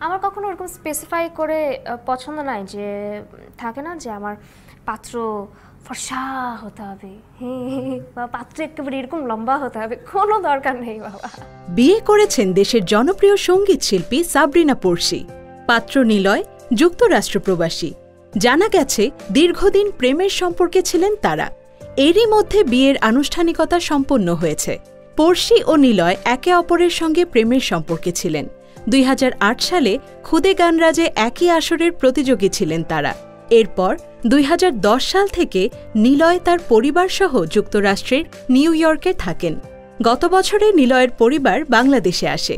আমার কখনো ওরকম স্পেসিফাই করে পছন্দ নাই যে থাকে না যে আমার পাত্র ফর্সা হতে হবে বা পাত্র একেবারে এরকম লম্বা হতে হবে, কোনো দরকার নেই বাবা। বিয়ে করেছেন দেশের জনপ্রিয় সঙ্গীত শিল্পী সাবরিনা পড়শি। পাত্র নিলয় যুক্তরাষ্ট্র প্রবাসী। জানা গেছে দীর্ঘদিন প্রেমের সম্পর্কে ছিলেন তারা। এরই মধ্যে বিয়ের আনুষ্ঠানিকতা সম্পন্ন হয়েছে। পড়শি ও নিলয় একে অপরের সঙ্গে প্রেমের সম্পর্কে ছিলেন। 2008 সালে খুদে গানরাজে একই আসরের প্রতিযোগী ছিলেন তারা। এরপর 2010 সাল থেকে নিলয় তার পরিবারসহ যুক্তরাষ্ট্রের নিউ ইয়র্কে থাকেন। গত বছরে নিলয়ের পরিবার বাংলাদেশে আসে।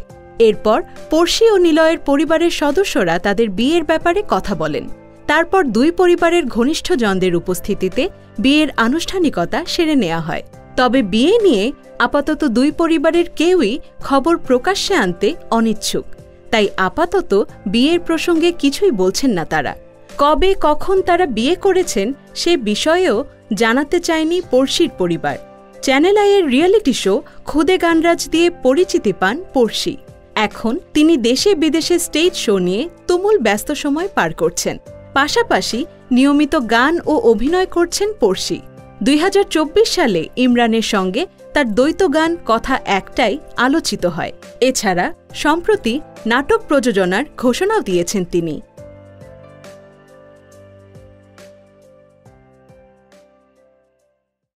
এরপর পড়শি ও নিলয়ের পরিবারের সদস্যরা তাদের বিয়ের ব্যাপারে কথা বলেন। তারপর দুই পরিবারের ঘনিষ্ঠজনদের উপস্থিতিতে বিয়ের আনুষ্ঠানিকতা সেরে নেওয়া হয়। তবে বিয়ে নিয়ে আপাতত দুই পরিবারের কেউই খবর প্রকাশ্যে আনতে অনিচ্ছুক। তাই আপাতত বিয়ের প্রসঙ্গে কিছুই বলছেন না তারা। কবে কখন তারা বিয়ে করেছেন সে বিষয়েও জানাতে চায়নি পড়শির পরিবার। চ্যানেল আইয়ের রিয়েলিটি শো খুদে গানরাজ দিয়ে পরিচিতি পান পড়শি। এখন তিনি দেশে বিদেশে স্টেজ শো নিয়ে তুমুল ব্যস্ত সময় পার করছেন। পাশাপাশি নিয়মিত গান ও অভিনয় করছেন পড়শি। 2024 সালে ইমরানের সঙ্গে তার দ্বৈত গান কথা একটাই আলোচিত হয়। এছাড়া সম্প্রতি নাটক প্রযোজনার ঘোষণাও দিয়েছেন তিনি।